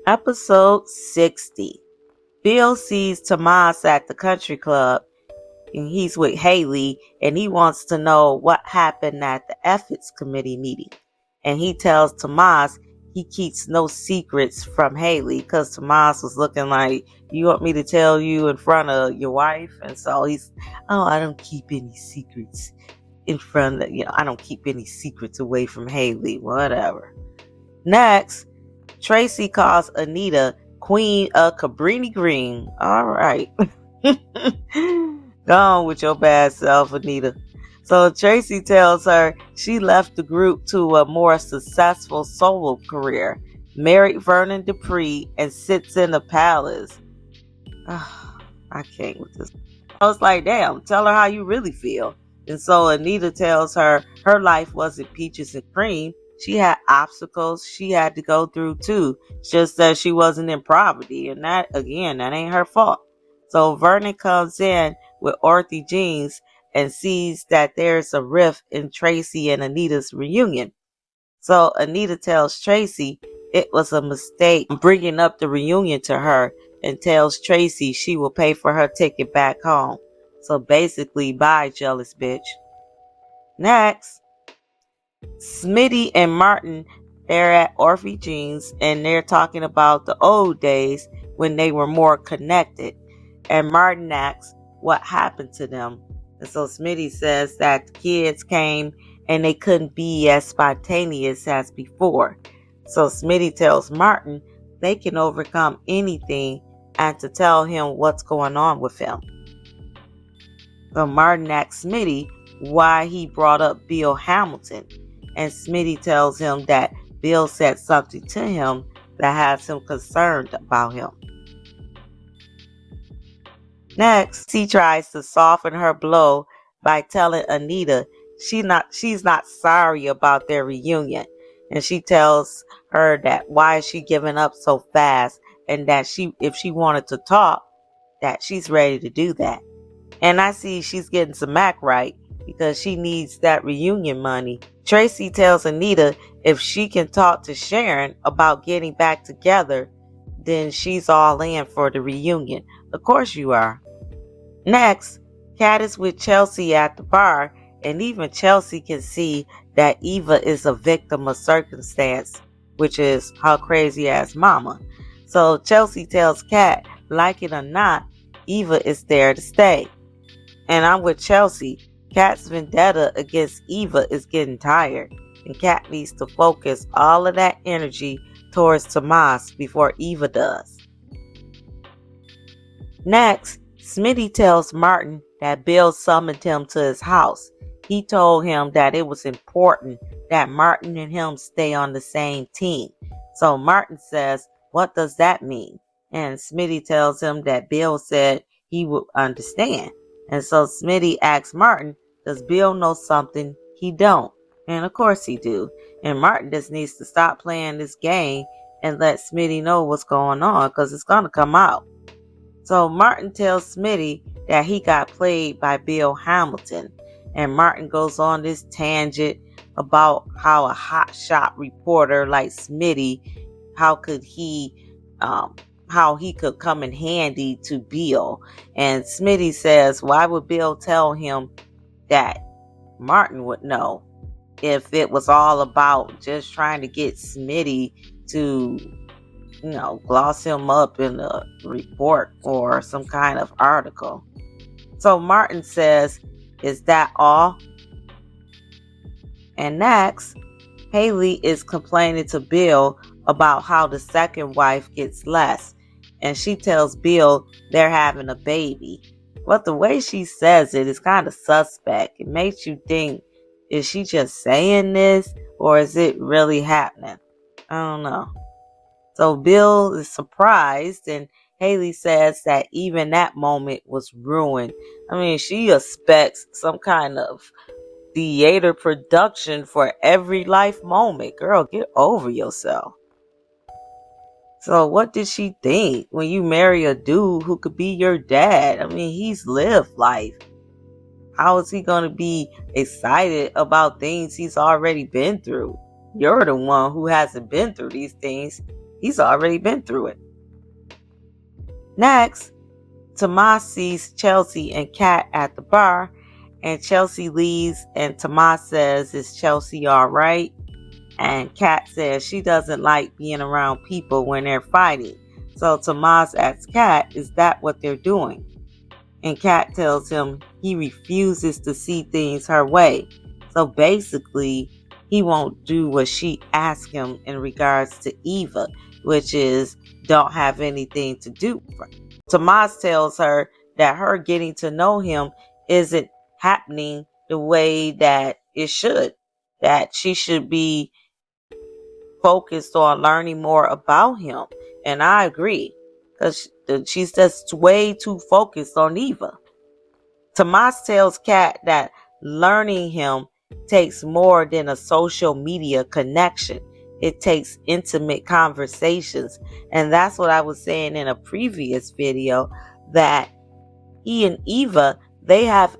Episode 60. Bill sees Tomas at the country club, and he's with Haley, and he wants to know what happened at the ethics committee meeting. And he tells Tomas he keeps no secrets from Haley, because Tomas was looking like, you want me to tell you in front of your wife? And so he's, oh, I don't keep any secrets in front of, I don't keep any secrets away from Haley, whatever. Next, Tracy calls Anita Queen of Cabrini Green. All right. Go on with your bad self, Anita. So Tracy tells her she left the group to a more successful solo career, married Vernon Dupree, and sits in the palace. I can't with this. I was like, damn, tell her how you really feel. And so Anita tells her life wasn't peaches and cream. She had obstacles she had to go through too. It's just that she wasn't in poverty. And that ain't her fault. So Vernon comes in with earthy jeans and sees that there's a rift in Tracy and Anita's reunion. So Anita tells Tracy it was a mistake bringing up the reunion to her, and tells Tracy she will pay for her ticket back home. So basically, bye, jealous bitch. Next, Smitty and Martin, they're at Orphy Jeans, and they're talking about the old days when they were more connected. And Martin asks what happened to them. And so Smitty says that the kids came and they couldn't be as spontaneous as before. So Smitty tells Martin they can overcome anything and to tell him what's going on with him. So Martin asks Smitty why he brought up Bill Hamilton. And Smitty tells him that Bill said something to him that has him concerned about him. Next, he tries to soften her blow by telling Anita she's not sorry about their reunion. And she tells her that why is she giving up so fast, and that if she wanted to talk, that she's ready to do that. And I see she's getting some act right, because she needs that reunion money. Tracy tells Anita if she can talk to Sharon about getting back together, then she's all in for the reunion. Of course you are. Next, Kat is with Chelsea at the bar, and even Chelsea can see that Eva is a victim of circumstance, which is her crazy ass mama. So Chelsea tells Kat, like it or not, Eva is there to stay. And I'm with Chelsea. Kat's vendetta against Eva is getting tired, and Kat needs to focus all of that energy towards Tomas before Eva does. Next, Smitty tells Martin that Bill summoned him to his house. He told him that it was important that Martin and him stay on the same team. So Martin says, what does that mean? And Smitty tells him that Bill said he would understand. And so Smitty asks Martin, does Bill know something he don't? And of course he do. And Martin just needs to stop playing this game and let Smitty know what's going on, because it's going to come out. So Martin tells Smitty that he got played by Bill Hamilton. And Martin goes on this tangent about how a hotshot reporter like Smitty, how he could come in handy to Bill. And Smitty says, why would Bill tell him that Martin would know if it was all about just trying to get Smitty to, gloss him up in a report or some kind of article. So Martin says, is that all? And next, Haley is complaining to Bill about how the second wife gets less. And she tells Bill they're having a baby. But the way she says it is kind of suspect. It makes you think, is she just saying this, or is it really happening? I don't know. So Bill is surprised, and Haley says that even that moment was ruined. I mean, she expects some kind of theater production for every life moment. Girl, get over yourself. So what did she think when you marry a dude who could be your dad? I mean, he's lived life. How is he going to be excited about things he's already been through? You're the one who hasn't been through these things. He's already been through it. Next, Tomas sees Chelsea and Kat at the bar, and Chelsea leaves, and Tomas says, "Is Chelsea all right?" And Kat says she doesn't like being around people when they're fighting. So Tomas asks Kat, "Is that what they're doing?" And Kat tells him he refuses to see things her way. So basically, he won't do what she asked him in regards to Eva, which is don't have anything to do with her. Tomas tells her that her getting to know him isn't happening the way that it should, that she should be focused on learning more about him. And I agree, because she's just way too focused on Eva. Tomas tells Kat that learning him takes more than a social media connection. It takes intimate conversations. And that's what I was saying in a previous video, that he and Eva, they have,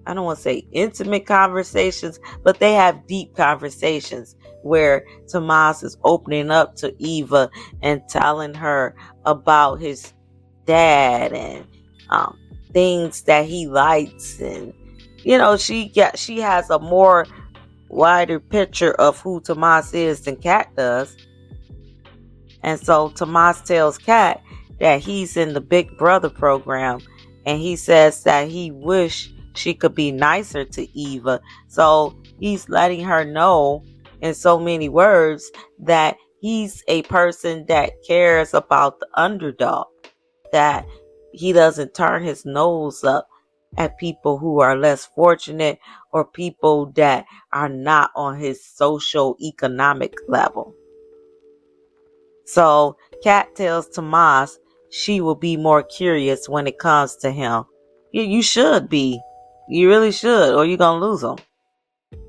I don't want to say intimate conversations, but they have deep conversations where Tomas is opening up to Eva and telling her about his dad and things that he likes, and she has a more wider picture of who Tomas is than Kat does. And so Tomas tells Kat that he's in the Big Brother program, and he says that he wish she could be nicer to Eva. So he's letting her know in so many words that he's a person that cares about the underdog, that he doesn't turn his nose up at people who are less fortunate or people that are not on his social economic level. So Kat tells Tomas she will be more curious when it comes to him. You should be. You really should, or you're going to lose him.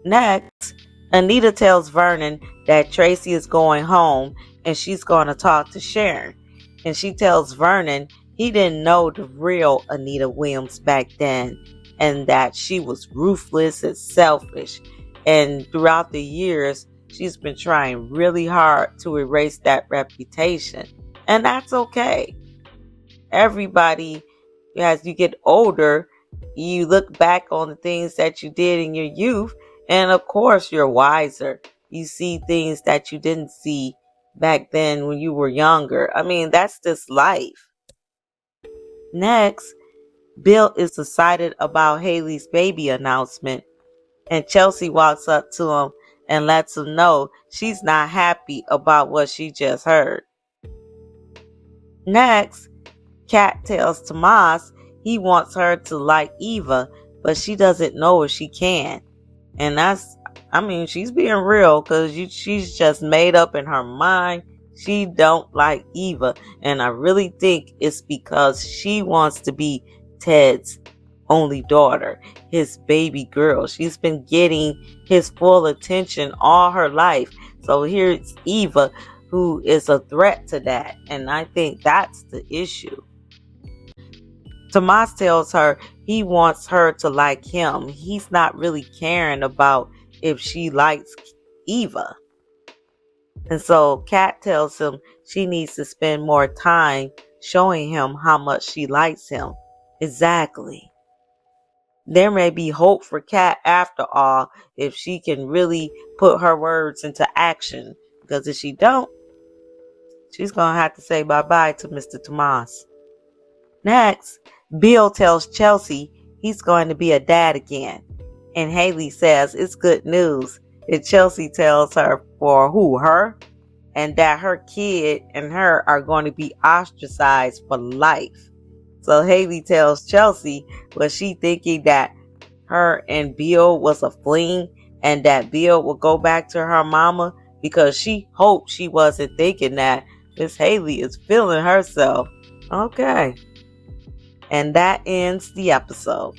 Next, Anita tells Vernon that Tracy is going home and she's going to talk to Sharon. And she tells Vernon he didn't know the real Anita Williams back then, and that she was ruthless and selfish. And throughout the years, she's been trying really hard to erase that reputation. And that's okay. Everybody, as you get older, you look back on the things that you did in your youth, and of course you're wiser. You see things that you didn't see back then when you were younger. I mean, that's just life. Next, Bill is excited about Haley's baby announcement, and Chelsea walks up to him and lets him know she's not happy about what she just heard. Next, Kat tells Tomas he wants her to like Eva, but she doesn't know if she can. And she's being real, because she's just made up in her mind she don't like Eva. And I really think it's because she wants to be Ted's only daughter, his baby girl. She's been getting his full attention all her life. So here's Eva, who is a threat to that. And I think that's the issue. Tomas tells her he wants her to like him. He's not really caring about if she likes Eva. And so Kat tells him she needs to spend more time showing him how much she likes him. Exactly. There may be hope for Kat after all if she can really put her words into action. Because if she don't, she's going to have to say bye-bye to Mr. Tomas. Next, Bill tells Chelsea he's going to be a dad again. And Haley says it's good news. And Chelsea tells her for who? Her? And that her kid and her are going to be ostracized for life. So Haley tells Chelsea, was she thinking that her and Bill was a fling and that Bill will go back to her mama? Because she hoped she wasn't thinking that. Miss Haley is feeling herself. Okay. And that ends the episode.